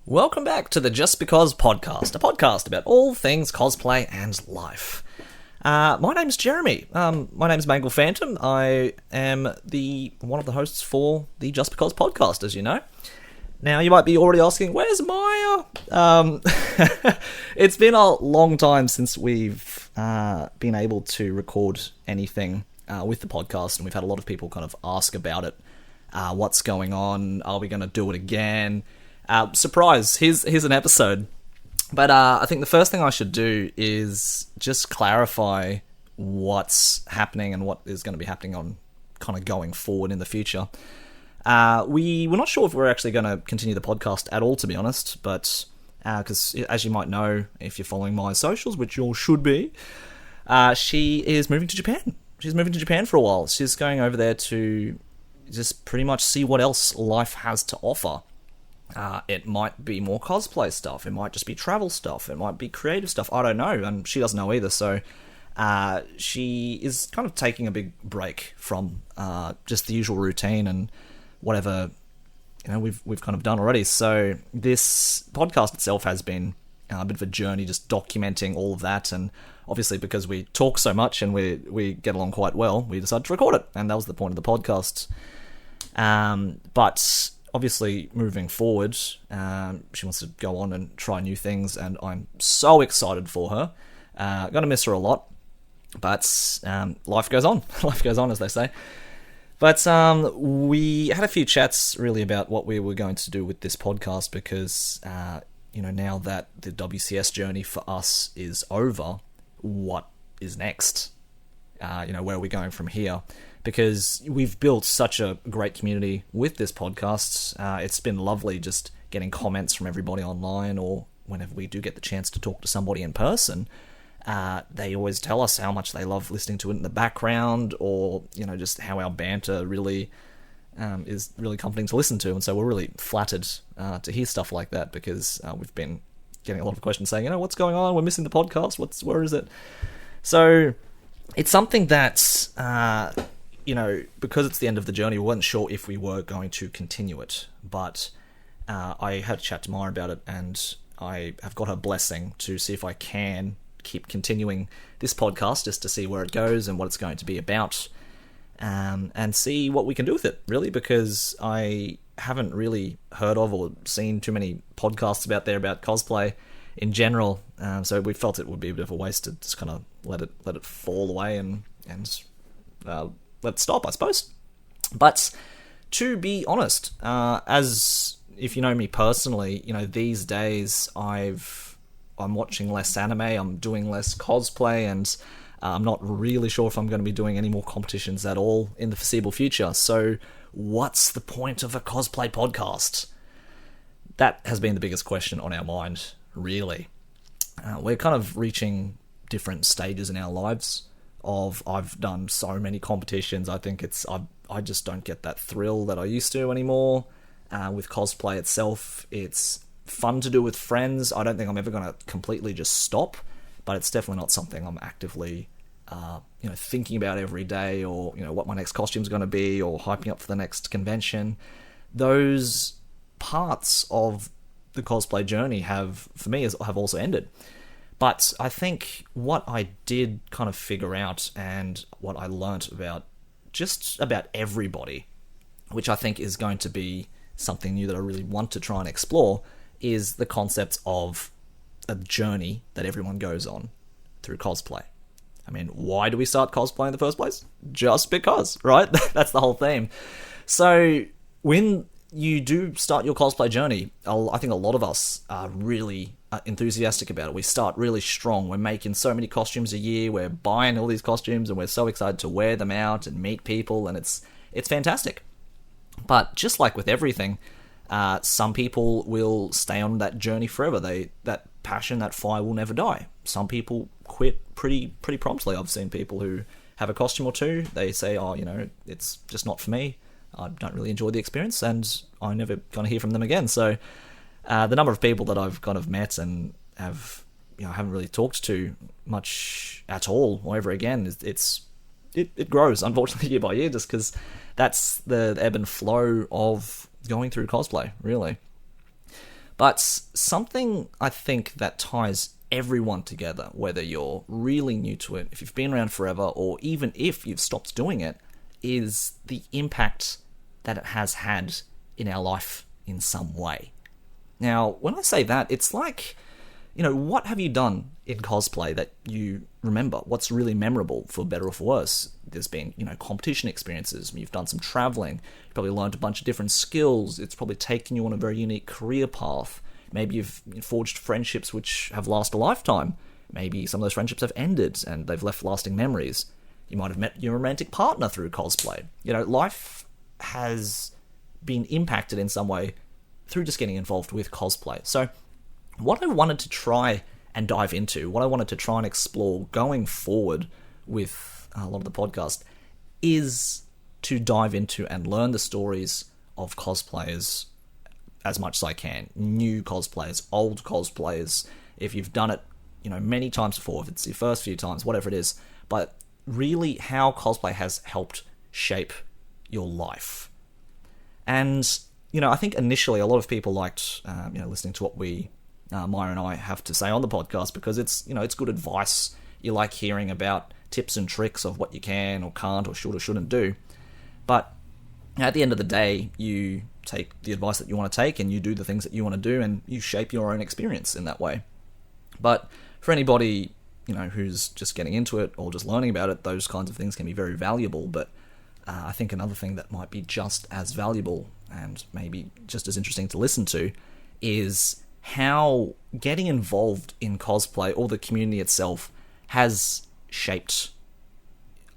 Welcome back to the Just Because podcast, a podcast about all things cosplay and life. My name's Jeremy. My name's Mangalphantom. I am one of the hosts for the Just Because podcast, as you know. Now, you might be already asking, where's Maia? It's been a long time since we've been able to record anything with the podcast, and we've had a lot of people kind of ask about it. What's going on? Are we going to do it again? Surprise, here's an episode. But I think the first thing I should do is just clarify what's happening and what is going to be happening on kind of going forward in the future. We were not sure if we're actually going to continue the podcast at all, to be honest, but because as you might know, if you're following my socials, which you all should be, she is moving to Japan. She's moving to Japan for a while. She's going over there to just pretty much see what else life has to offer. It might be more cosplay stuff, it might just be travel stuff, it might be creative stuff, I don't know, and she doesn't know either, so she is kind of taking a big break from just the usual routine and whatever, we've kind of done already. So this podcast itself has been a bit of a journey, just documenting all of that, and obviously because we talk so much and we get along quite well, we decided to record it, and that was the point of the podcast. But obviously, moving forward, she wants to go on and try new things, and I'm so excited for her. Gonna miss her a lot, but life goes on. Life goes on, as they say. But we had a few chats, really, about what we were going to do with this podcast, because, now that the WCS journey for us is over, what is next? Where are we going from here? Because we've built such a great community with this podcast. It's been lovely just getting comments from everybody online, or whenever we do get the chance to talk to somebody in person, they always tell us how much they love listening to it in the background, or just how our banter really is really comforting to listen to. And so we're really flattered to hear stuff like that, because we've been getting a lot of questions saying, what's going on? We're missing the podcast. Where is it? So it's something that because it's the end of the journey, we weren't sure if we were going to continue it. But I had a chat to Maia about it, and I have got her blessing to see if I can keep continuing this podcast, just to see where it goes and what it's going to be about, and see what we can do with it, really, because I haven't really heard of or seen too many podcasts about cosplay in general, so we felt it would be a bit of a waste to just kind of let it fall away and let it stop, I suppose. But to be honest, as if you know me personally, these days I'm watching less anime, I'm doing less cosplay, and I'm not really sure if I'm going to be doing any more competitions at all in the foreseeable future. So what's the point of a cosplay podcast? That has been the biggest question on our mind, really. We're kind of reaching different stages in our lives. I've done so many competitions. I think I just don't get that thrill that I used to anymore. With cosplay itself, it's fun to do with friends. I don't think I'm ever going to completely just stop, but it's definitely not something I'm actively thinking about every day, or what my next costume's going to be, or hyping up for the next convention. Those parts of the cosplay journey have also ended. But I think what I did kind of figure out, and what I learnt about just about everybody, which I think is going to be something new that I really want to try and explore, is the concept of a journey that everyone goes on through cosplay. I mean, why do we start cosplay in the first place? Just because, right? That's the whole theme. So when you do start your cosplay journey, I think a lot of us are really enthusiastic about it. We start really strong. We're making so many costumes a year. We're buying all these costumes, and we're so excited to wear them out and meet people, and it's fantastic. But just like with everything, some people will stay on that journey forever. That passion, that fire will never die. Some people quit pretty promptly. I've seen people who have a costume or two. They say, it's just not for me. I don't really enjoy the experience, and I'm never going to hear from them again. So the number of people that I've kind of met and haven't really talked to much at all or ever again, it grows, unfortunately, year by year, just because that's the ebb and flow of going through cosplay, really. But something I think that ties everyone together, whether you're really new to it, if you've been around forever, or even if you've stopped doing it, is the impact that it has had in our life in some way. Now, when I say that, it's like, what have you done in cosplay that you remember? What's really memorable, for better or for worse? There's been, competition experiences. You've done some traveling. You've probably learned a bunch of different skills. It's probably taken you on a very unique career path. Maybe you've forged friendships which have lasted a lifetime. Maybe some of those friendships have ended and they've left lasting memories. You might have met your romantic partner through cosplay. Life has been impacted in some way through just getting involved with cosplay. So what I wanted to try and dive into, what I wanted to try and explore going forward with a lot of the podcast, is to dive into and learn the stories of cosplayers as much as I can. New cosplayers, old cosplayers, if you've done it, many times before, if it's your first few times, whatever it is, but really how cosplay has helped shape your life. And, I think initially a lot of people liked, listening to what Maia and I have to say on the podcast, because it's good advice. You like hearing about tips and tricks of what you can or can't or should or shouldn't do. But at the end of the day, you take the advice that you want to take and you do the things that you want to do, and you shape your own experience in that way. But for anybody, who's just getting into it or just learning about it, those kinds of things can be very valuable. But I think another thing that might be just as valuable and maybe just as interesting to listen to is how getting involved in cosplay or the community itself has shaped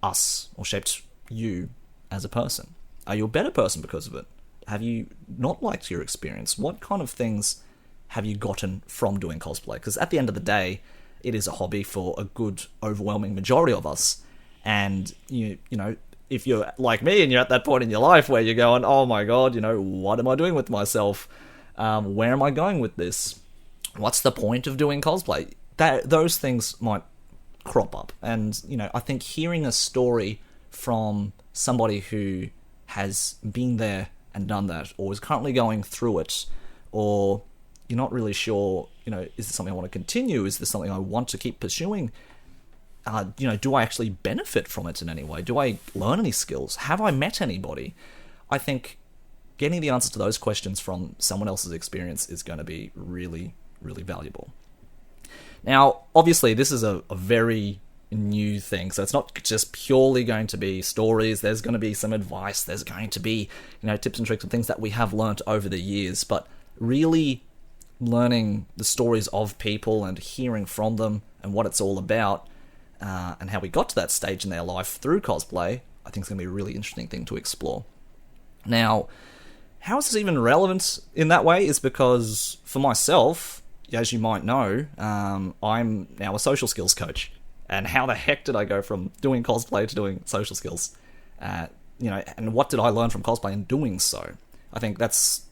us or shaped you as a person. Are you a better person because of it? Have you not liked your experience? What kind of things have you gotten from doing cosplay? Because at the end of the day, it is a hobby for a good, overwhelming majority of us. And, if you're like me and you're at that point in your life where you're going, oh my God, what am I doing with myself? Where am I going with this? What's the point of doing cosplay? Those things might crop up. And, I think hearing a story from somebody who has been there and done that, or is currently going through it, or you're not really sure, is this something I want to continue? Is this something I want to keep pursuing? Do I actually benefit from it in any way? Do I learn any skills? Have I met anybody? I think getting the answers to those questions from someone else's experience is going to be really, really valuable. Now, obviously, this is a very new thing, so it's not just purely going to be stories. There's going to be some advice. There's going to be, tips and tricks and things that we have learnt over the years, but really learning the stories of people and hearing from them and what it's all about, and how we got to that stage in their life through cosplay, I think is going to be a really interesting thing to explore. Now, how is this even relevant in that way is because, for myself, as you might know, I'm now a social skills coach. And how the heck did I go from doing cosplay to doing social skills? And what did I learn from cosplay in doing so? I think that's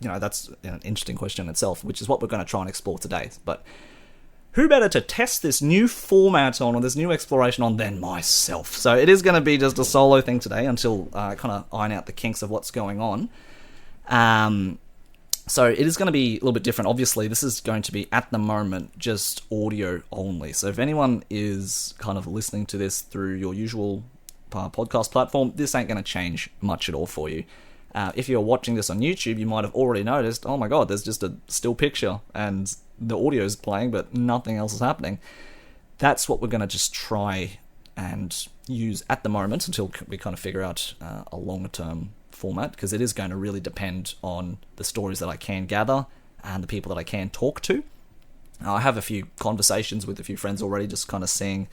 an interesting question in itself, which is what we're going to try and explore today. But who better to test this new format on, or this new exploration on, than myself? So it is going to be just a solo thing today until I kind of iron out the kinks of what's going on. So it is going to be a little bit different. Obviously, this is going to be, at the moment, just audio only. So if anyone is kind of listening to this through your usual podcast platform, this ain't going to change much at all for you. If you're watching this on YouTube, you might have already noticed, oh my God, there's just a still picture and the audio is playing, but nothing else is happening. That's what we're going to just try and use at the moment until we kind of figure out a longer term format, because it is going to really depend on the stories that I can gather and the people that I can talk to. I have a few conversations with a few friends already, just kind of seeing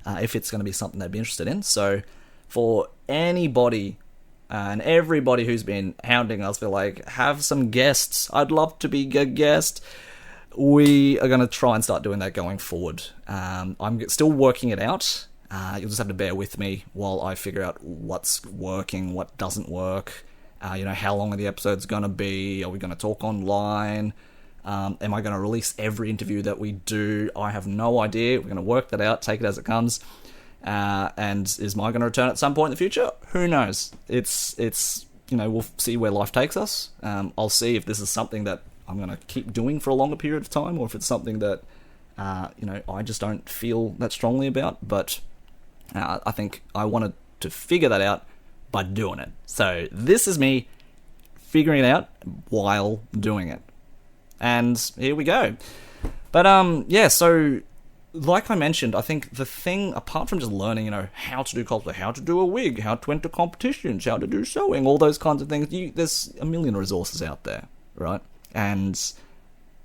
if it's going to be something they'd be interested in. So for anybody and everybody who's been hounding us for have some guests, I'd love to be a guest, we are going to try and start doing that going forward. I'm still working it out. You'll just have to bear with me while I figure out what's working, what doesn't work. How long are the episodes going to be? Are we going to talk online? Am I going to release every interview that we do? I have no idea. We're going to work that out, take it as it comes. And is Maia going to return at some point in the future? Who knows? It's we'll see where life takes us. I'll see if this is something that I'm going to keep doing for a longer period of time, or if it's something that, I just don't feel that strongly about. But I think I wanted to figure that out by doing it. So this is me figuring it out while doing it. And here we go. But, so like I mentioned, I think the thing, apart from just learning, how to do cosplay, how to do a wig, how to enter competitions, how to do sewing, all those kinds of things, there's a million resources out there, right? And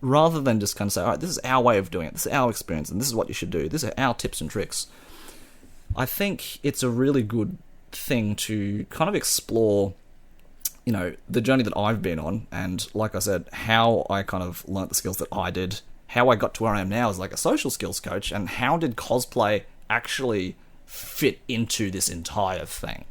rather than just kind of say, all right, this is our way of doing it, this is our experience, and this is what you should do, these are our tips and tricks, I think it's a really good thing to kind of explore, the journey that I've been on, and like I said, how I kind of learnt the skills that I did, how I got to where I am now as like a social skills coach, and how did cosplay actually fit into this entire thing.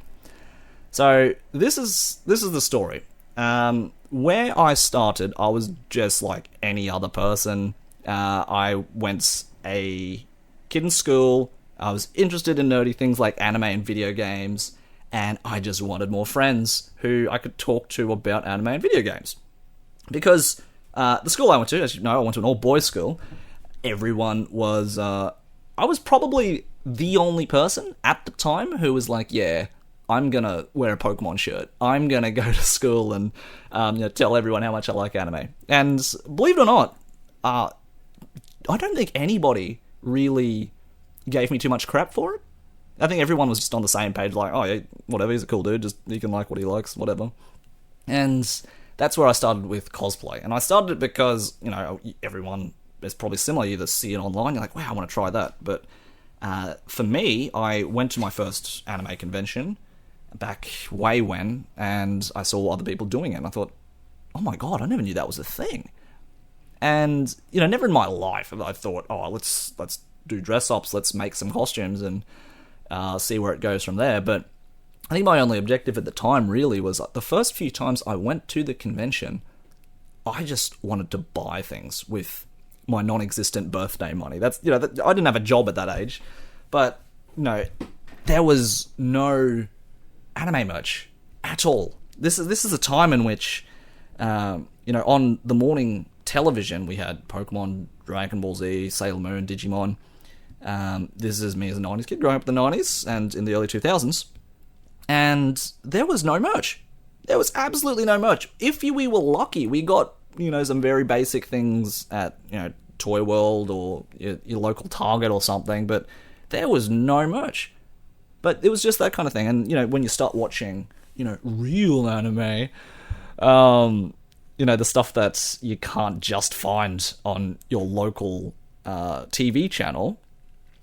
So this is the story. Where I started, I was just like any other person. I went a kid in school. I was interested in nerdy things like anime and video games, and I just wanted more friends who I could talk to about anime and video games. Because the school I went to, as you know, I went to an all-boys school. Everyone was... I was probably the only person at the time who was like, yeah, I'm going to wear a Pokemon shirt. I'm going to go to school and tell everyone how much I like anime. And believe it or not, I don't think anybody really gave me too much crap for it. I think everyone was just on the same page, like, oh, yeah, whatever, he's a cool dude, just he can like what he likes, whatever. And that's where I started with cosplay. And I started it because, everyone is probably similar. You either see it online, you're like, wow, I want to try that. But for me, I went to my first anime convention back way when, and I saw other people doing it, and I thought, oh my god, I never knew that was a thing. And, never in my life have I thought, oh, let's do dress-ups, let's make some costumes, and see where it goes from there. But I think my only objective at the time really was the first few times I went to the convention, I just wanted to buy things with my non-existent birthday money. That's, I didn't have a job at that age, but, there was no anime merch at all. This is a time in which, on the morning television, we had Pokemon, Dragon Ball Z, Sailor Moon, Digimon. This is me as a 90s kid growing up in the 90s and in the early 2000s. And there was no merch. There was absolutely no merch. If we were lucky, we got, some very basic things at, Toy World or your local Target or something, but there was no merch. But it was just that kind of thing. And, when you start watching, real anime, the stuff that you can't just find on your local TV channel,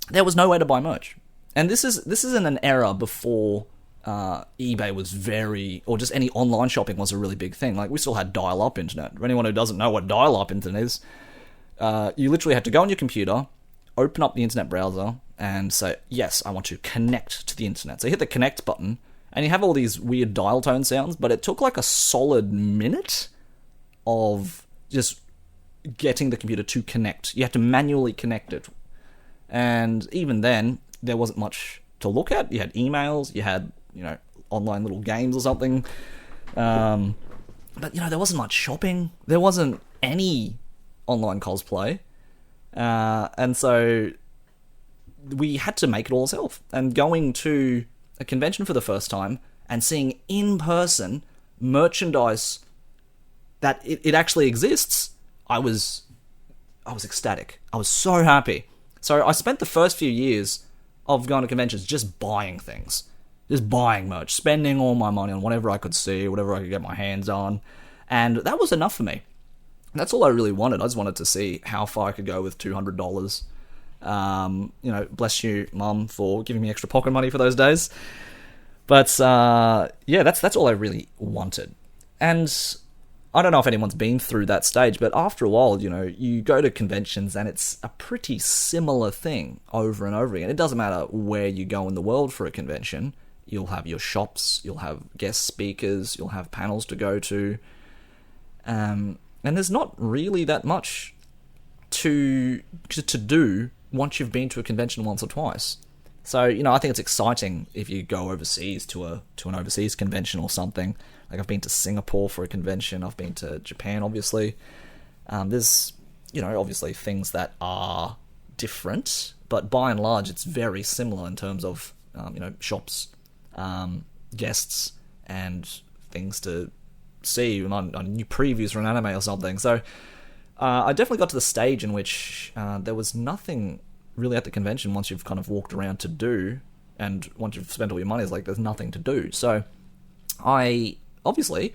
there was no way to buy merch. And this is in an era before eBay was or just any online shopping was a really big thing. Like, we still had dial-up internet. For anyone who doesn't know what dial-up internet is, you literally had to go on your computer, open up the internet browser, and say, yes, I want to connect to the internet. So you hit the connect button, and you have all these weird dial tone sounds, but it took like a solid minute of just getting the computer to connect. You had to manually connect it. And even then, there wasn't much to look at. You had emails, you had, online little games or something. But, there wasn't much shopping. There wasn't any online cosplay. And so we had to make it all ourselves. And going to a convention for the first time and seeing in person merchandise that it actually exists, I was ecstatic. I was so happy. So I spent the first few years of going to conventions just buying things. Just buying merch. Spending all my money on whatever I could see, whatever I could get my hands on. And that was enough for me. That's all I really wanted. I just wanted to see how far I could go with $200. Bless you, Mum, for giving me extra pocket money for those days. But, that's all I really wanted. And I don't know if anyone's been through that stage, but after a while, you go to conventions and it's a pretty similar thing over and over again. It doesn't matter where you go in the world for a convention. You'll have your shops, you'll have guest speakers, you'll have panels to go to. And there's not really that much to do once you've been to a convention once or twice. So, I think it's exciting if you go overseas to an overseas convention or something. Like, I've been to Singapore for a convention, I've been to Japan, obviously. There's, obviously things that are different, but by and large, it's very similar in terms of, shops, guests, and things to see on new previews for an anime or something. So I definitely got to the stage in which there was nothing really at the convention once you've kind of walked around to do, and once you've spent all your money, it's like there's nothing to do. So I obviously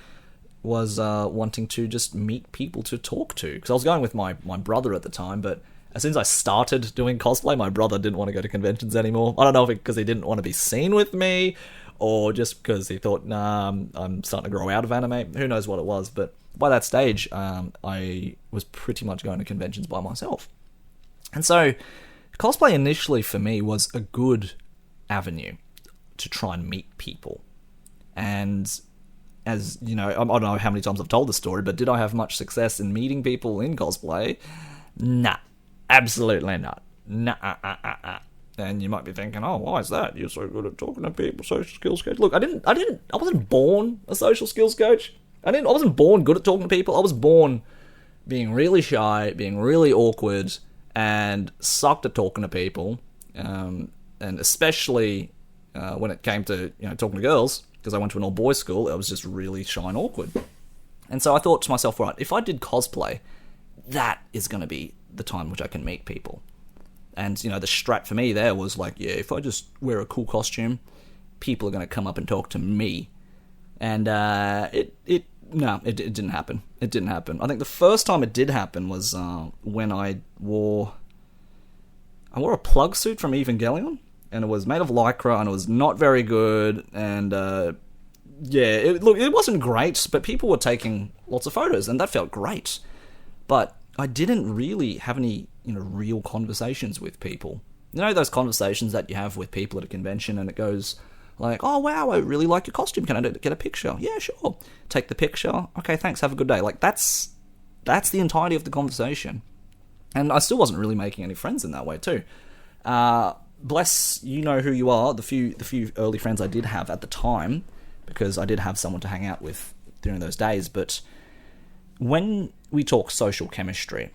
was wanting to just meet people to talk to, because I was going with my brother at the time, but as soon as I started doing cosplay, my brother didn't want to go to conventions anymore. I don't know if because he didn't want to be seen with me, or just because he thought, nah, I'm starting to grow out of anime. Who knows what it was, but by that stage, I was pretty much going to conventions by myself. And so cosplay initially for me was a good avenue to try and meet people. And as you know, I don't know how many times I've told the story, but did I have much success in meeting people in cosplay? Nah, absolutely not. Nah. And you might be thinking, oh, why is that? You're so good at talking to people, social skills coach. Look, I wasn't born a social skills coach. I wasn't born good at talking to people. I was born being really shy, being really awkward, and sucked at talking to people. And especially when it came to talking to girls, because I went to an all-boys school, I was just really shy and awkward. And so I thought to myself, right, if I did cosplay, that is going to be the time which I can meet people. And, the strat for me there was like, yeah, if I just wear a cool costume, people are going to come up and talk to me. And it didn't happen. It didn't happen. I think the first time it did happen was when I wore a plug suit from Evangelion, and it was made of lycra, and it was not very good, and it wasn't great, but people were taking lots of photos, and that felt great. But I didn't really have any, real conversations with people. Those conversations that you have with people at a convention, and it goes like, oh, wow, I really like your costume. Can I get a picture? Yeah, sure. Take the picture. Okay, thanks. Have a good day. Like, that's the entirety of the conversation. And I still wasn't really making any friends in that way, too. Bless you know who you are, the few early friends I did have at the time, because I did have someone to hang out with during those days. But when we talk social chemistry,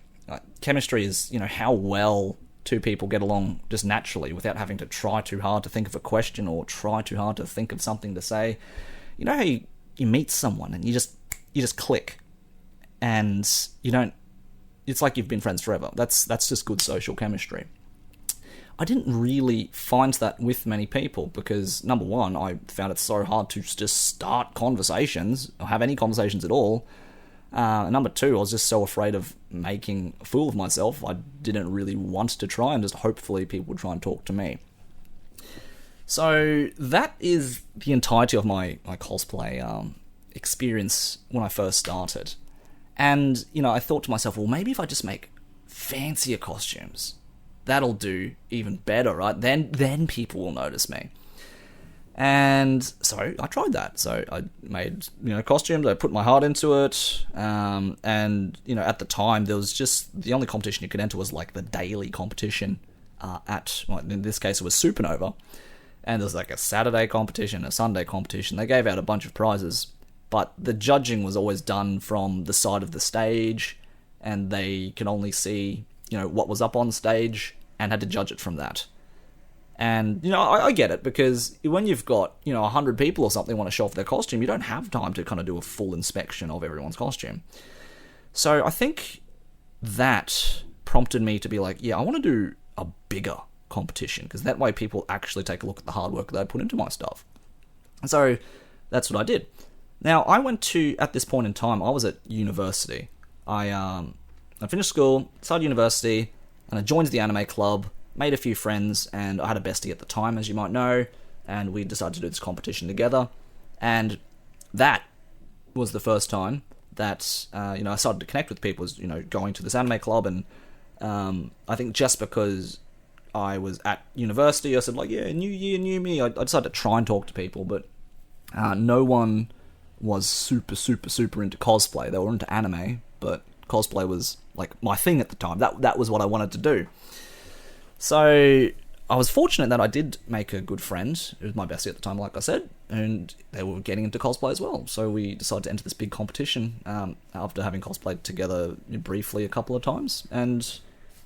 chemistry is, how well two people get along just naturally without having to try too hard to think of a question or try too hard to think of something to say. You know how you meet someone and you just click, and it's like you've been friends forever. That's just good social chemistry. I didn't really find that with many people because, number one, I found it so hard to just start conversations or have any conversations at all. Number two, I was just so afraid of making a fool of myself. I didn't really want to try, and just hopefully people would try and talk to me. So that is the entirety of my cosplay experience when I first started. And, I thought to myself, well, maybe if I just make fancier costumes, that'll do even better, right? Then people will notice me. And so I tried that. So I made, costumes, I put my heart into it. And, at the time, there was just, the only competition you could enter was like the daily competition in this case it was Supernova. And there was like a Saturday competition, a Sunday competition. They gave out a bunch of prizes, but the judging was always done from the side of the stage, and they could only see, what was up on stage and had to judge it from that. And, I get it, because when you've got, 100 people or something want to show off their costume, you don't have time to kind of do a full inspection of everyone's costume. So I think that prompted me to be like, yeah, I want to do a bigger competition, because that way people actually take a look at the hard work that I put into my stuff. And so that's what I did. Now, I went to, at this point in time, I was at university. I finished school, started university, and I joined the anime club, made a few friends, and I had a bestie at the time, as you might know, and we decided to do this competition together. And that was the first time that, I started to connect with people, was, going to this anime club, and I think just because I was at university, I said, like, yeah, new year, new me. I decided to try and talk to people, but no one was super, super, super into cosplay. They were into anime, but cosplay was, like, my thing at the time. That was what I wanted to do. So I was fortunate that I did make a good friend. It was my bestie at the time, like I said, and they were getting into cosplay as well. So we decided to enter this big competition after having cosplayed together briefly a couple of times. And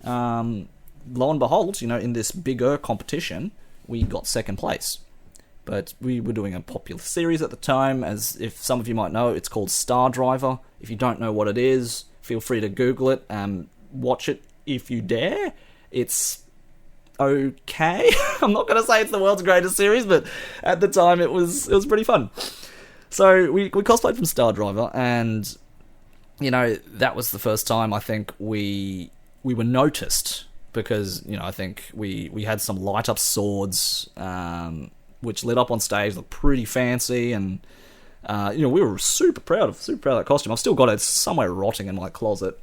lo and behold, in this bigger competition, we got second place. But we were doing a popular series at the time, as if some of you might know, it's called Star Driver. If you don't know what it is, feel free to Google it and watch it if you dare. It's okay. I'm not going to say it's the world's greatest series, but at the time it was pretty fun. So we cosplayed from Star Driver, and that was the first time I think we were noticed, because I think we had some light up swords which lit up on stage, looked pretty fancy, and we were super proud of that costume. I've still got it somewhere rotting in my closet,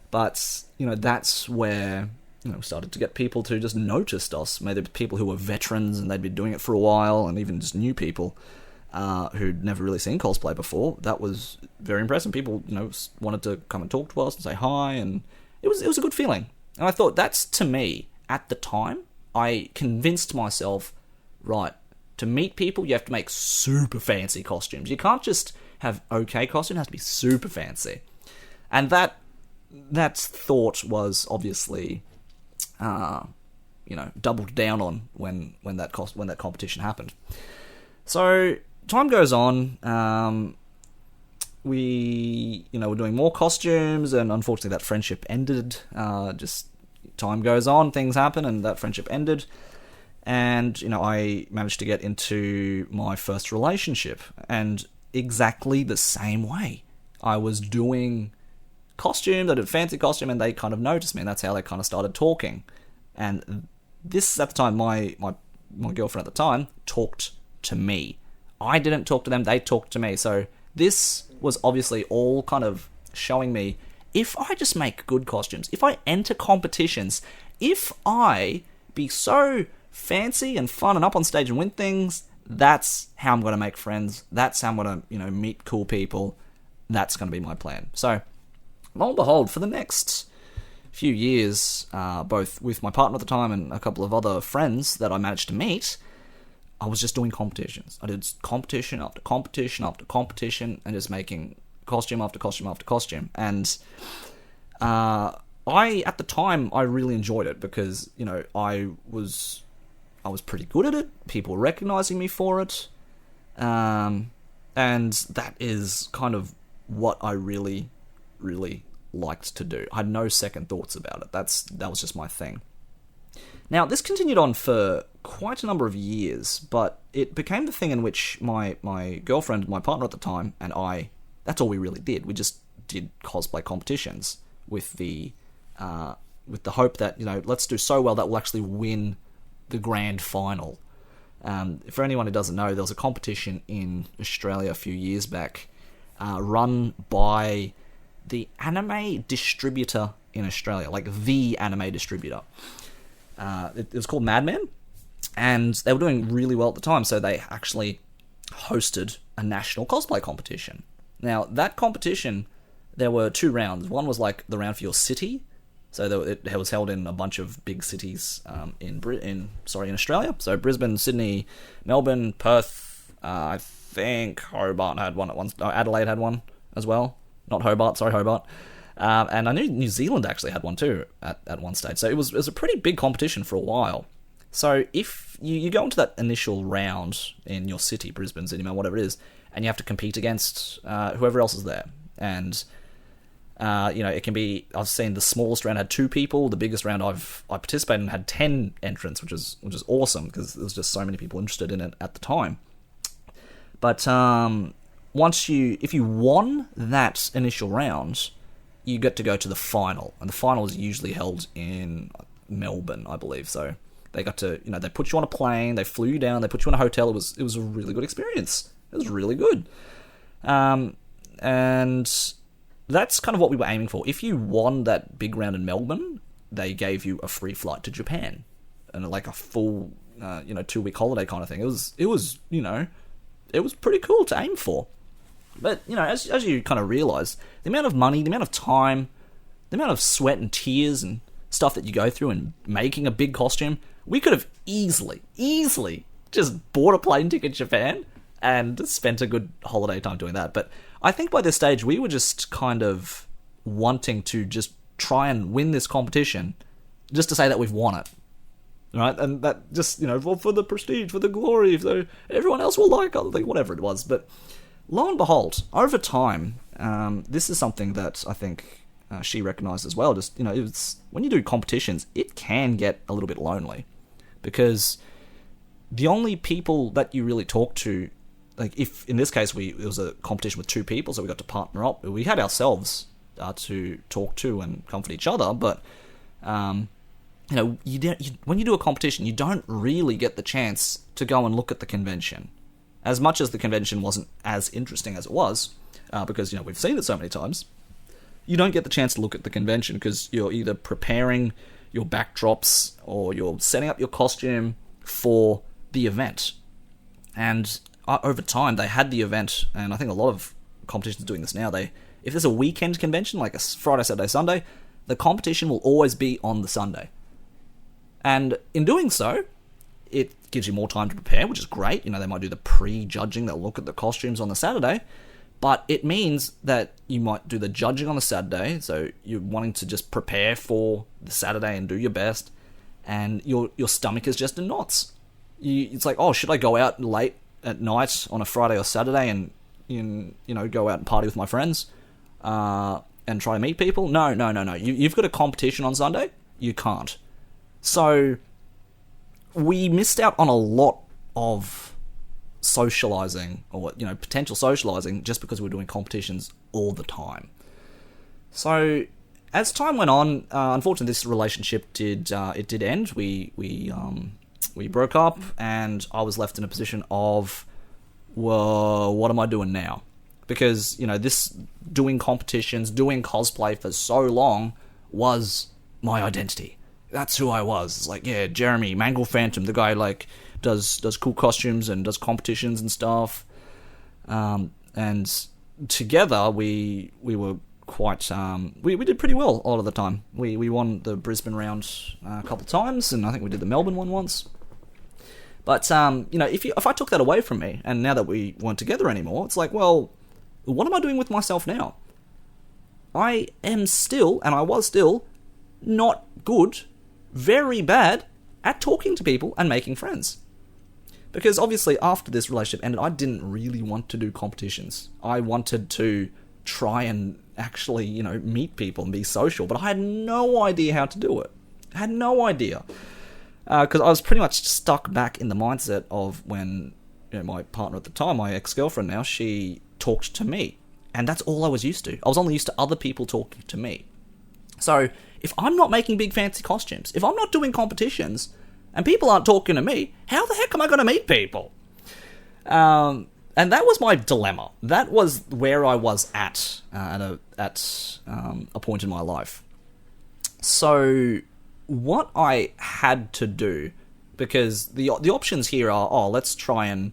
but that's where started to get people to just notice us. Maybe people who were veterans and they'd been doing it for a while, and even just new people who'd never really seen cosplay before. That was very impressive. People, wanted to come and talk to us and say hi, and it was a good feeling. And I thought, that's, to me, at the time, I convinced myself, right, to meet people, you have to make super fancy costumes. You can't just have okay costumes, it has to be super fancy. And that thought was obviously doubled down on when that competition happened. So time goes on. We were doing more costumes, and unfortunately that friendship ended. Just time goes on, things happen, and that friendship ended. And I managed to get into my first relationship, and exactly the same way. I was doing costumes, I did a fancy costume, and they kind of noticed me, and that's how they kind of started talking. And this, at the time, my girlfriend at the time talked to me. I didn't talk to them, they talked to me. So this was obviously all kind of showing me, if I just make good costumes, if I enter competitions, if I be so fancy and fun and up on stage and win things, that's how I'm going to make friends. That's how I'm going to, meet cool people. That's going to be my plan. So, lo and behold, for the next few years, both with my partner at the time and a couple of other friends that I managed to meet, I was just doing competitions. I did competition after competition after competition, and just making costume after costume after costume. And at the time, I really enjoyed it, because I was pretty good at it. People were recognizing me for it, and that is kind of what I really, really liked to do. I had no second thoughts about it. That was just my thing. Now, this continued on for quite a number of years, but it became the thing in which my girlfriend, my partner at the time, and I, that's all we really did. We just did cosplay competitions with the hope that, let's do so well that we'll actually win the grand final. For anyone who doesn't know, there was a competition in Australia a few years back, run by the anime distributor in Australia, like the anime distributor. It was called Mad Men, and they were doing really well at the time, so they actually hosted a national cosplay competition. Now, that competition, there were 2 rounds. One was like the round for your city, so it was held in a bunch of big cities in Australia. So Brisbane, Sydney, Melbourne, Perth. I think Hobart had one at once. Adelaide had one as well. Not Hobart, sorry, Hobart. And I knew New Zealand actually had one too at one stage. So it was a pretty big competition for a while. So if you go into that initial round in your city, Brisbane, Sydney, whatever it is, and you have to compete against whoever else is there, and it can be. I've seen the smallest round had 2 people. The biggest round I participated in had 10 entrants, which is awesome, because there was just so many people interested in it at the time. But if you won that initial round, you get to go to the final, and the final is usually held in Melbourne, I believe. So they got to, they put you on a plane, they flew you down, they put you in a hotel. It was a really good experience. It was really good. And that's kind of what we were aiming for. If you won that big round in Melbourne, they gave you a free flight to Japan, and like a full, 2-week holiday kind of thing. It was pretty cool to aim for. But, as you kind of realise, the amount of money, the amount of time, the amount of sweat and tears and stuff that you go through and making a big costume, we could have easily just bought a plane ticket to Japan and spent a good holiday time doing that. But I think by this stage, we were just kind of wanting to just try and win this competition just to say that we've won it. Right? And that just, for the prestige, for the glory, so everyone else will like other things, whatever it was. But lo and behold, over time, this is something that I think she recognised as well. Just, it's when you do competitions, it can get a little bit lonely because the only people that you really talk to, like if in this case it was a competition with two people, so we got to partner up. We had ourselves to talk to and comfort each other, but when you do a competition, you don't really get the chance to go and look at the convention. As much as the convention wasn't as interesting as it was, because we've seen it so many times, you don't get the chance to look at the convention because you're either preparing your backdrops or you're setting up your costume for the event. And over time, they had the event, and I think a lot of competitions are doing this now. If there's a weekend convention, like a Friday, Saturday, Sunday, the competition will always be on the Sunday. And in doing so, it gives you more time to prepare, which is great. They might do the pre-judging, they'll look at the costumes on the Saturday, but it means that you might do the judging on the Saturday, so you're wanting to just prepare for the Saturday and do your best, and your stomach is just in knots. It's like, oh, should I go out late at night on a Friday or Saturday and go out and party with my friends and try to meet people? No. You've got a competition on Sunday. You can't. So we missed out on a lot of socializing or potential socializing just because we were doing competitions all the time. So as time went on, unfortunately, this relationship did end. We broke up, and I was left in a position of, well, what am I doing now? Because, this doing competitions, doing cosplay for so long was my identity. That's who I was. It's like, yeah, Jeremy, Mangalphantom, the guy, does cool costumes and does competitions and stuff. And together, we were quite... we did pretty well a lot of the time. We won the Brisbane round a couple times, and I think we did the Melbourne one once. But, if I took that away from me, and now that we weren't together anymore, it's like, well, what am I doing with myself now? I am still, and I was still, not good, very bad, at talking to people and making friends. Because obviously after this relationship ended, I didn't really want to do competitions. I wanted to try and actually, meet people and be social, but I had no idea how to do it. I had no idea. Because I was pretty much stuck back in the mindset of when my partner at the time, my ex-girlfriend now, she talked to me. And that's all I was used to. I was only used to other people talking to me. So if I'm not making big fancy costumes, if I'm not doing competitions, and people aren't talking to me, how the heck am I going to meet people? And that was my dilemma. That was where I was at a point in my life. So what I had to do, because the options here are, let's try and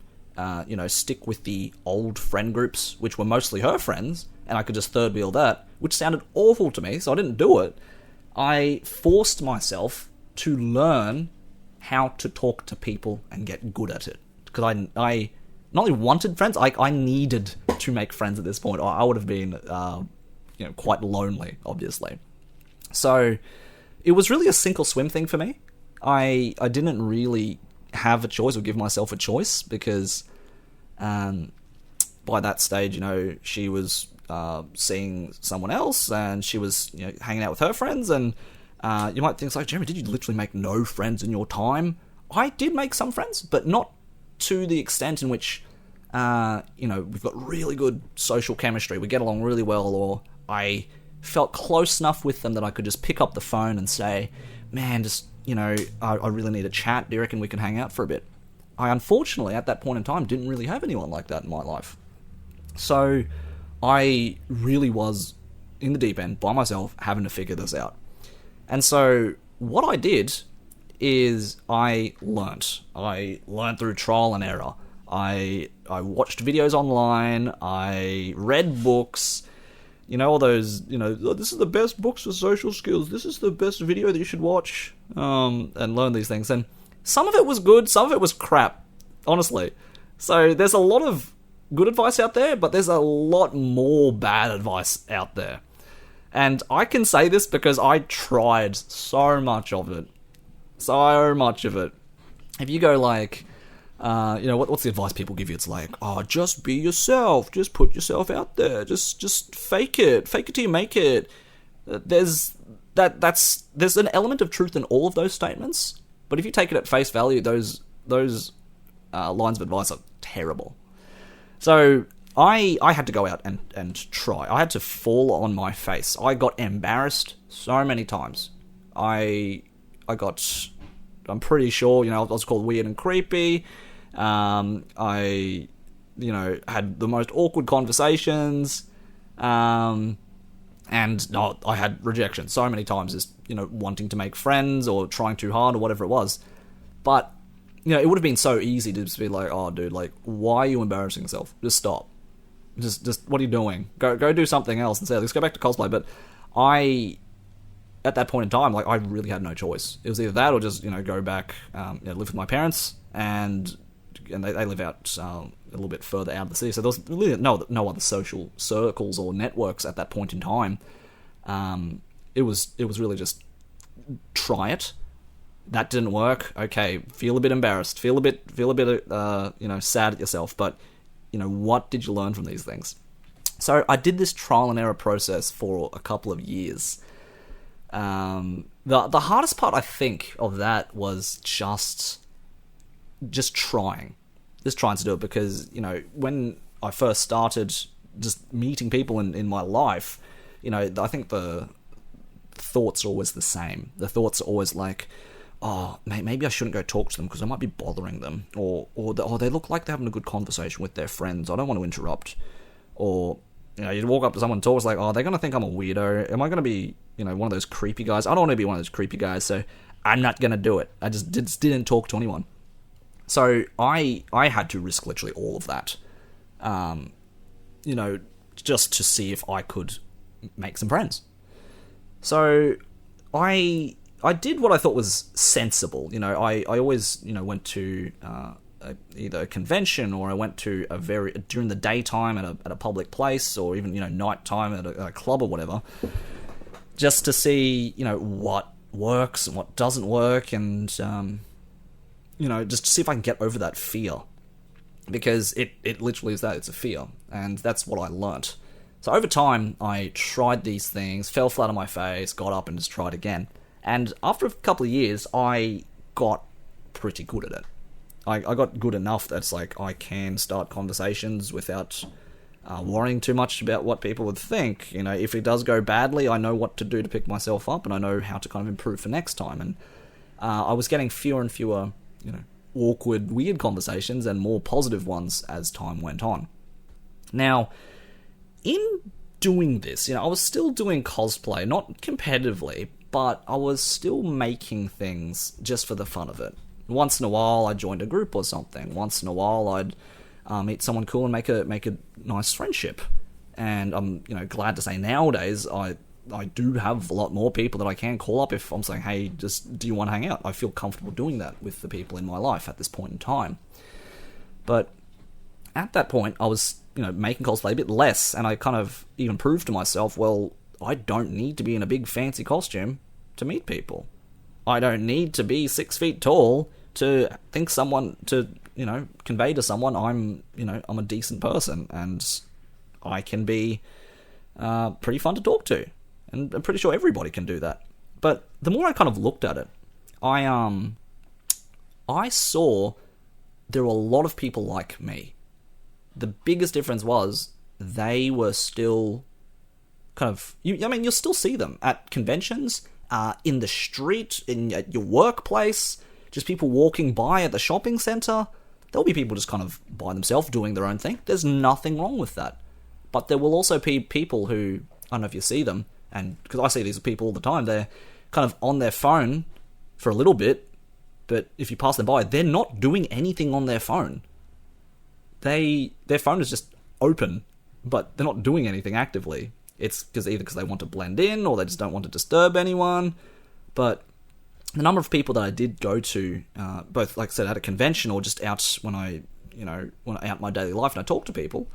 stick with the old friend groups, which were mostly her friends, and I could just third wheel that, which sounded awful to me, so I didn't do it. I forced myself to learn how to talk to people and get good at it. Because I not only wanted friends, I needed to make friends at this point, or I would have been quite lonely, obviously. So it was really a sink or swim thing for me. I didn't really have a choice or give myself a choice because by that stage, she was seeing someone else and she was hanging out with her friends, and you might think, it's like, Jeremy, did you literally make no friends in your time? I did make some friends, but not to the extent in which we've got really good social chemistry, we get along really well, or I felt close enough with them that I could just pick up the phone and say, man, just, I really need a chat. Do you reckon we can hang out for a bit? I unfortunately, at that point in time, didn't really have anyone like that in my life. So I really was in the deep end by myself, having to figure this out. And so what I did is I learnt. I learned through trial and error. I watched videos online. I read books. all those, "Oh, this is the best books for social skills, this is the best video that you should watch, and learn these things." And some of it was good, some of it was crap, honestly. So there's a lot of good advice out there, but there's a lot more bad advice out there. And I can say this because I tried so much of it. So much of it. If you go like, what's the advice people give you? It's like, "Oh, just be yourself. Just put yourself out there. Just fake it. Fake it till you make it." There's an element of truth in all of those statements, but if you take it at face value, those lines of advice are terrible. So I had to go out and try. I had to fall on my face. I got embarrassed so many times. I'm pretty sure, I was called weird and creepy. I had the most awkward conversations. And I had rejection so many times, just, wanting to make friends or trying too hard or whatever it was. But, it would have been so easy to just be like, "Oh, dude, like, why are you embarrassing yourself? Just stop. Just what are you doing? Go do something else instead. Let's go back to cosplay." But at that point in time, like, I really had no choice. It was either that or just, go back, live with my parents, and they live out a little bit further out of the city. So there was really no other social circles or networks at that point in time. It was really just try it. That didn't work. Okay, feel a bit embarrassed, feel a bit, sad at yourself. But what did you learn from these things? So I did this trial and error process for a couple of years. The hardest part, I think, of that was just trying to do it, because when I first started just meeting people in my life, I think the thoughts are always the same. The thoughts are always like, "Oh, maybe I shouldn't go talk to them because I might be bothering them," or they look like they're having a good conversation with their friends. I don't want to interrupt. Or you walk up to someone and talk, it's like, "Oh, they're gonna think I'm a weirdo. Am I gonna be one of those creepy guys? I don't want to be one of those creepy guys, so I'm not gonna do it." I just didn't talk to anyone. So I had to risk literally all of that, just to see if I could make some friends. So I did what I thought was sensible. I always went to either a convention, or I went to during the daytime at a public place, or even nighttime at a club or whatever, just to see what works and what doesn't work, and just to see if I can get over that fear, because it literally is that. It's a fear, and that's what I learnt. So over time, I tried these things, fell flat on my face, got up and just tried again. And after a couple of years, I got pretty good at it. I got good enough that it's like I can start conversations without worrying too much about what people would think. If it does go badly, I know what to do to pick myself up, and I know how to kind of improve for next time. And I was getting fewer and fewer, awkward, weird conversations, and more positive ones as time went on. Now, in doing this, I was still doing cosplay, not competitively, but I was still making things just for the fun of it. Once in a while, I joined a group or something. Once in a while, I'd meet someone cool and make a nice friendship. And I'm glad to say nowadays I do have a lot more people that I can call up if I'm saying, "Hey, do you want to hang out?" I feel comfortable doing that with the people in my life at this point in time. But at that point, I was making cosplay a bit less, and I kind of even proved to myself, well, I don't need to be in a big fancy costume to meet people. I don't need to be 6 feet tall to convey to someone I'm a decent person, and I can be pretty fun to talk to. And I'm pretty sure everybody can do that. But the more I kind of looked at it, I saw there were a lot of people like me. The biggest difference was they were still kind of... you'll still see them at conventions, in the street, at your workplace, just people walking by at the shopping centre. There'll be people just kind of by themselves doing their own thing. There's nothing wrong with that. But there will also be people who, I don't know if you see them, and because I see these people all the time, they're kind of on their phone for a little bit, but if you pass them by, they're not doing anything on their phone. Their phone is just open, but they're not doing anything actively. It's either because they want to blend in or they just don't want to disturb anyone. But the number of people that I did go to, both, like I said, at a convention or just out when I out my daily life and I talk to people,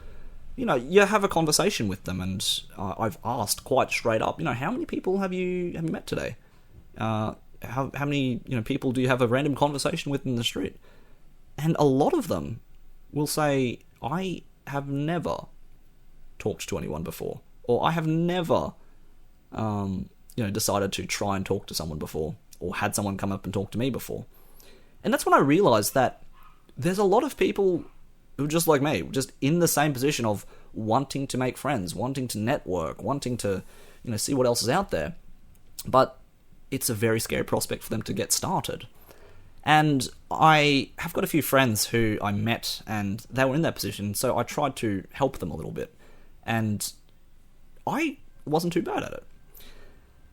you have a conversation with them, and I've asked quite straight up, how many people have you met today? How many people do you have a random conversation with in the street? And a lot of them will say, I have never talked to anyone before, or I have never decided to try and talk to someone before, or had someone come up and talk to me before. And that's when I realised that there's a lot of people who are just like me, just in the same position of wanting to make friends, wanting to network, wanting to see what else is out there. But it's a very scary prospect for them to get started. And I have got a few friends who I met, and they were in that position, so I tried to help them a little bit. And I wasn't too bad at it.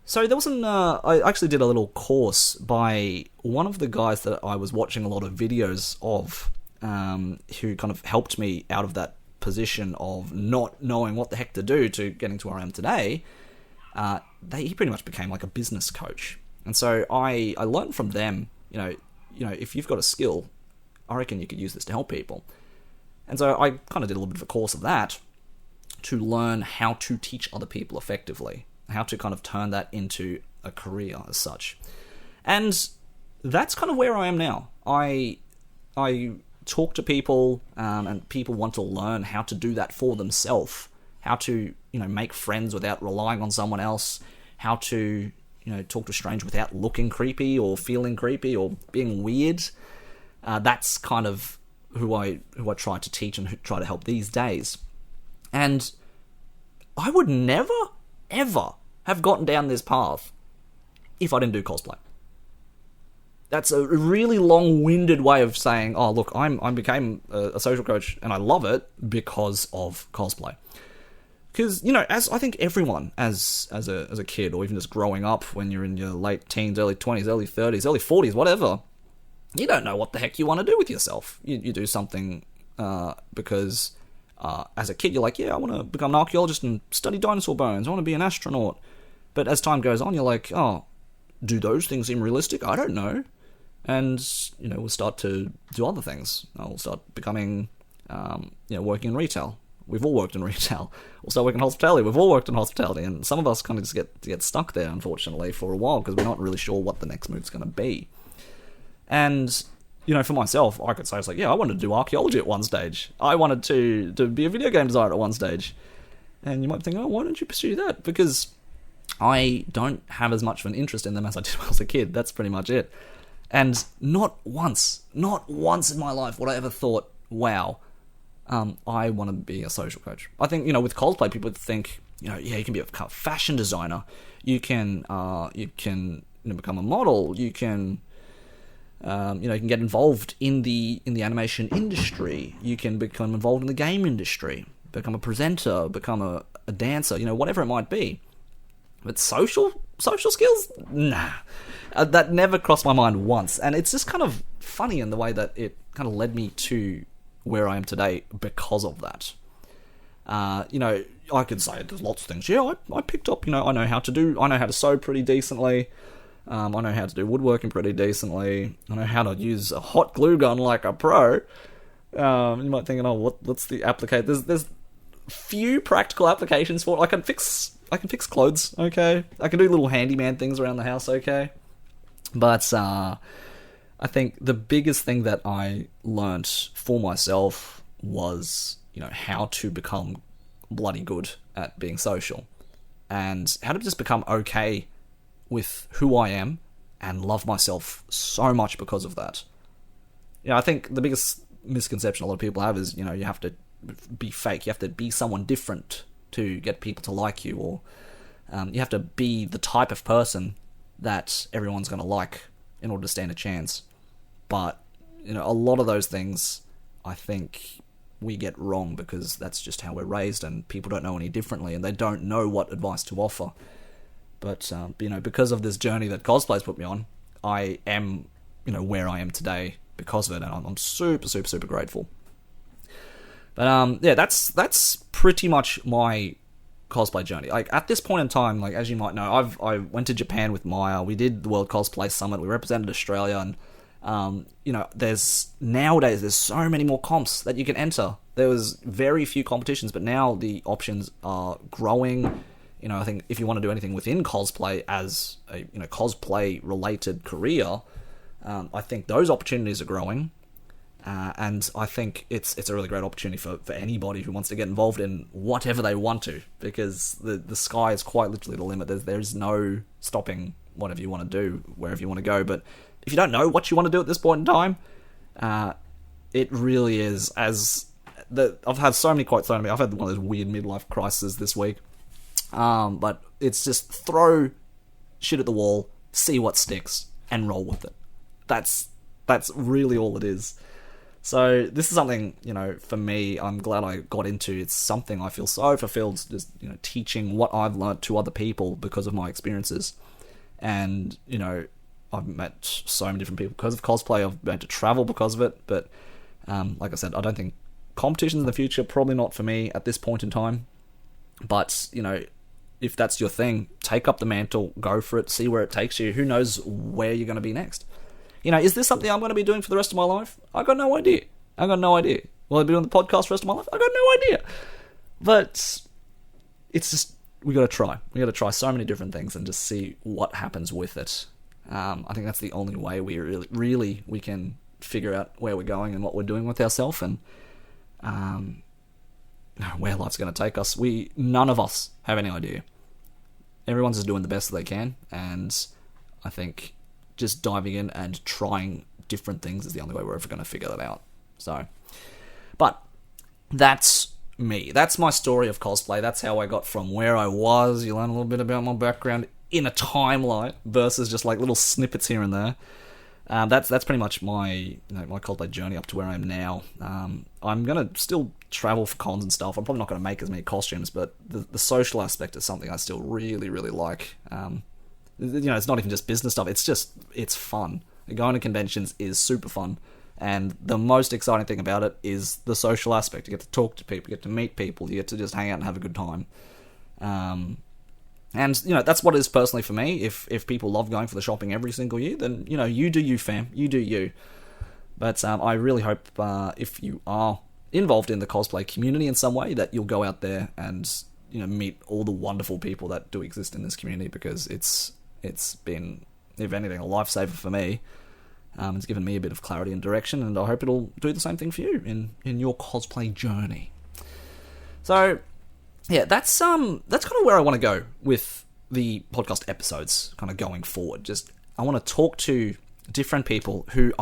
So there wasn't... I actually did a little course by one of the guys that I was watching a lot of videos of, who kind of helped me out of that position of not knowing what the heck to do to getting to where I am today. He pretty much became like a business coach. And so I learned from them, if you've got a skill, I reckon you could use this to help people. And so I kind of did a little bit of a course of that to learn how to teach other people effectively, how to kind of turn that into a career as such. And that's kind of where I am now. I talk to people, and people want to learn how to do that for themselves, how to, make friends without relying on someone else, how to, talk to a stranger without looking creepy or feeling creepy or being weird. That's kind of who I try to teach and who try to help these days. And I would never, ever have gotten down this path if I didn't do cosplay. That's a really long-winded way of saying, oh, look, I became a social coach and I love it because of cosplay. Because, as I think everyone, as a kid, or even just growing up when you're in your late teens, early 20s, early 30s, early 40s, whatever, you don't know what the heck you want to do with yourself. You do something because as a kid, you're like, yeah, I want to become an archaeologist and study dinosaur bones. I want to be an astronaut. But as time goes on, you're like, oh, do those things seem realistic? I don't know. And, we'll start to do other things. We'll start becoming, working in retail. We've all worked in retail. We'll start working in hospitality. We've all worked in hospitality. And some of us kind of just get stuck there, unfortunately, for a while, because we're not really sure what the next move's going to be. And, for myself, I could say, it's like, yeah, I wanted to do archaeology at one stage. I wanted to be a video game designer at one stage. And you might think, oh, why don't you pursue that? Because I don't have as much of an interest in them as I did when I was a kid. That's pretty much it. And not once in my life would I ever thought, wow, I want to be a social coach. I think, with cosplay, people would think, yeah, you can be a fashion designer. You can become a model. You can, you can get involved in the animation industry. You can become involved in the game industry, become a presenter, become a dancer, whatever it might be. But social skills? Nah. That never crossed my mind once. And it's just kind of funny in the way that it kind of led me to where I am today because of that. I could say there's lots of things. Yeah, I picked up, I know how to sew pretty decently. I know how to do woodworking pretty decently. I know how to use a hot glue gun like a pro. You might think, what's the application? There's few practical applications for it. I can fix clothes, okay? I can do little handyman things around the house, okay? But I think the biggest thing that I learnt for myself was, how to become bloody good at being social. And how to just become okay with who I am and love myself so much because of that. I think the biggest misconception a lot of people have is, you have to be fake. You have to be someone different to get people to like you, or you have to be the type of person that everyone's going to like in order to stand a chance. But, a lot of those things, I think we get wrong because that's just how we're raised, and people don't know any differently, and they don't know what advice to offer. But, because of this journey that cosplay's put me on, I am, where I am today because of it, and I'm super, super, super grateful. But, that's pretty much my cosplay journey. Like, at this point in time, like, as you might know, I went to Japan with Maia. We did the World Cosplay Summit. We represented Australia, and nowadays there's so many more comps that you can enter. There was very few competitions, but now the options are growing. I think if you want to do anything within cosplay as a cosplay related career, I think those opportunities are growing. And I think it's a really great opportunity for anybody who wants to get involved in whatever they want to, because the sky is quite literally the limit. There's no stopping whatever you want to do, wherever you want to go. But if you don't know what you want to do at this point in time, it really is, I've had so many quotes thrown at me. I've had one of those weird midlife crises this week. But it's just throw shit at the wall, see what sticks, and roll with it. That's really all it is. So this is something, for me, I'm glad I got into. It's something I feel so fulfilled, just, teaching what I've learned to other people because of my experiences. And, I've met so many different people because of cosplay. I've been to travel because of it. But, like I said, I don't think competitions in the future, probably not for me at this point in time. But, if that's your thing, take up the mantle, go for it, see where it takes you. Who knows where you're going to be next? Is this something I'm going to be doing for the rest of my life? I got no idea. Will I be doing the podcast for the rest of my life? I got no idea. But it's just, we got to try. We got to try so many different things and just see what happens with it. I think that's the only way we really we can figure out where we're going and what we're doing with ourselves, and where life's going to take us. None of us have any idea. Everyone's just doing the best that they can, and I think just diving in and trying different things is the only way we're ever going to figure that out. So, but that's me. That's my story of cosplay. That's how I got from where I was. You learn a little bit about my background in a timeline versus just like little snippets here and there. That's pretty much my my cosplay journey up to where I am now. I'm gonna still travel for cons and stuff. I'm probably not gonna make as many costumes, but the social aspect is something I still really like. It's not even just business stuff. It's fun. Going to conventions is super fun, and the most exciting thing about it is the social aspect. You get to talk to people, you get to meet people, you get to just hang out and have a good time. And, that's what it is personally for me. If people love going for the shopping every single year, then, you do you, fam. You do you. But I really hope if you are involved in the cosplay community in some way, that you'll go out there and, meet all the wonderful people that do exist in this community, because it's been, if anything, a lifesaver for me. It's given me a bit of clarity and direction, and I hope it'll do the same thing for you in your cosplay journey. So, yeah, that's kind of where I want to go with the podcast episodes, kind of going forward. Just, I want to talk to different people who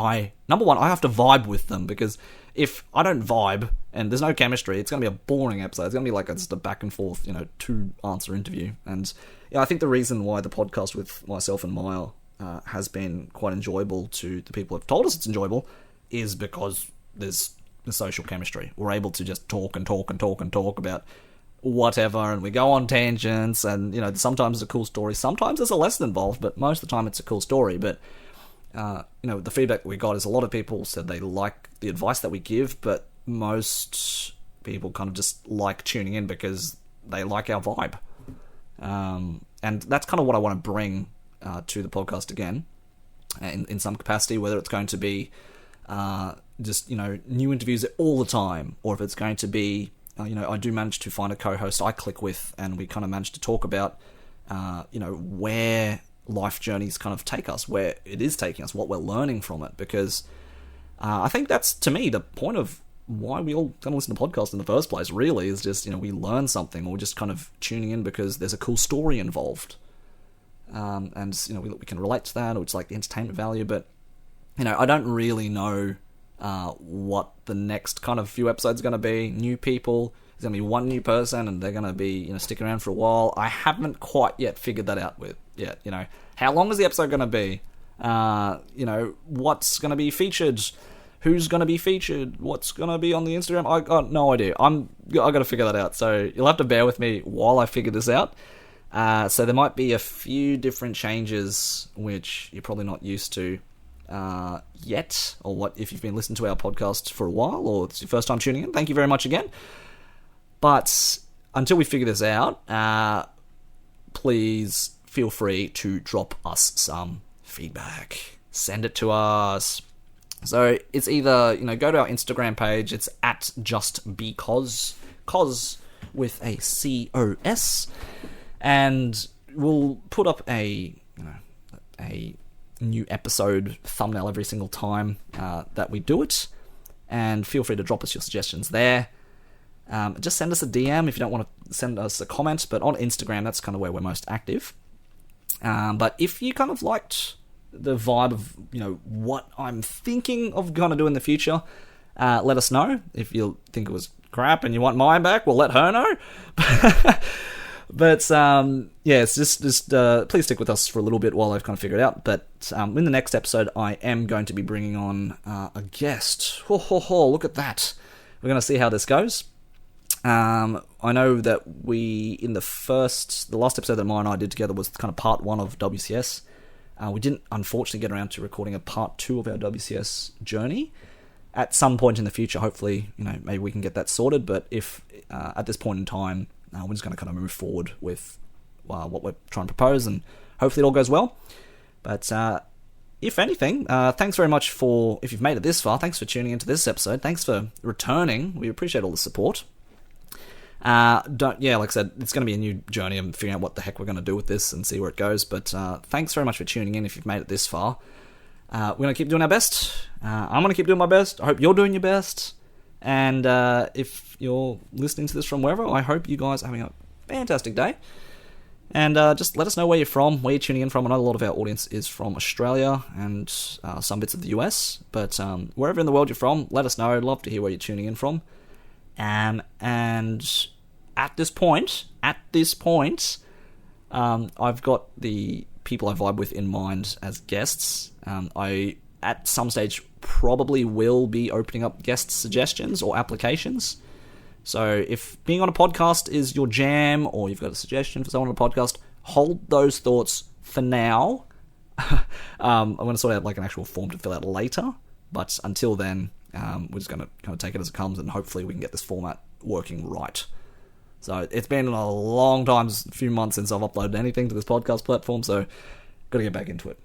number one, I have to vibe with them, because if I don't vibe and there's no chemistry, it's going to be a boring episode. It's going to be like just a back and forth, 2-answer interview. And I think the reason why the podcast with myself and Maia has been quite enjoyable to the people who have told us it's enjoyable is because there's the social chemistry. We're able to just talk about whatever, and we go on tangents, and sometimes it's a cool story, sometimes there's a lesson involved, but most of the time it's a cool story. But the feedback we got is a lot of people said they like the advice that we give, but most people kind of just like tuning in because they like our vibe, and that's kind of what I want to bring to the podcast again, in some capacity, whether it's going to be just new interviews all the time, or if it's going to be I do manage to find a co-host I click with, and we kind of manage to talk about, where life journeys kind of take us, where it is taking us, what we're learning from it. Because I think that's, to me, the point of why we all kind of listen to podcasts in the first place, really, is just, we learn something, or we're just kind of tuning in because there's a cool story involved. And, we can relate to that, or it's like the entertainment value. But, I don't really know what the next kind of few episodes are going to be. New people, there's going to be one new person, and they're going to be sticking around for a while. I haven't quite yet figured that out yet. How long is the episode going to be? What's going to be featured? Who's going to be featured? What's going to be on the Instagram? I got no idea. I got to figure that out. So you'll have to bear with me while I figure this out. So there might be a few different changes which you're probably not used to yet, or what if you've been listening to our podcast for a while, or it's your first time tuning in. Thank you very much again. But until we figure this out, please feel free to drop us some feedback. Send it to us. So it's either, go to our Instagram page. It's at JustBeCos, cos with a COS, and we'll put up a new episode thumbnail every single time that we do it, and feel free to drop us your suggestions there. Just send us a DM if you don't want to send us a comment, but on Instagram, that's kind of where we're most active. But if you kind of liked the vibe of, what I'm thinking of going to do in the future, let us know. If you think it was crap and you want Maia back, well, let her know. But it's just please stick with us for a little bit while I've kind of figured it out. But in the next episode, I am going to be bringing on a guest. Look at that. We're going to see how this goes. I know that in the last episode that Maia and I did together was kind of part 1 of WCS. We didn't, unfortunately, get around to recording a part 2 of our WCS journey. At some point in the future, hopefully, maybe we can get that sorted. But if at this point in time, we're just going to kind of move forward with what we're trying to propose, and hopefully it all goes well. But if anything, thanks very much if you've made it this far. Thanks for tuning into this episode. Thanks for returning. We appreciate all the support. Like I said, it's going to be a new journey of figuring out what the heck we're going to do with this and see where it goes. But thanks very much for tuning in if you've made it this far. We're going to keep doing our best. I'm going to keep doing my best. I hope you're doing your best. And if you're listening to this from wherever, I hope you guys are having a fantastic day. And just let us know where you're from, where you're tuning in from. I know a lot of our audience is from Australia and some bits of the US. But wherever in the world you're from, let us know. I'd love to hear where you're tuning in from. And at this point, I've got the people I vibe with in mind as guests. I, at some stage, probably will be opening up guest suggestions or applications. So if being on a podcast is your jam, or you've got a suggestion for someone on a podcast, hold those thoughts for now. I'm going to sort out like an actual form to fill out later. But until then, we're just going to kind of take it as it comes, and hopefully we can get this format working right. So it's been a long time, a few months since I've uploaded anything to this podcast platform, so got to get back into it.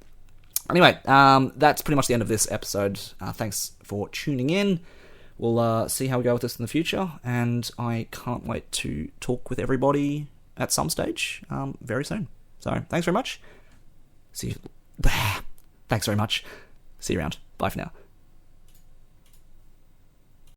Anyway, that's pretty much the end of this episode. Thanks for tuning in. We'll see how we go with this in the future, and I can't wait to talk with everybody at some stage very soon. So thanks very much. Thanks very much. See you around. Bye for now.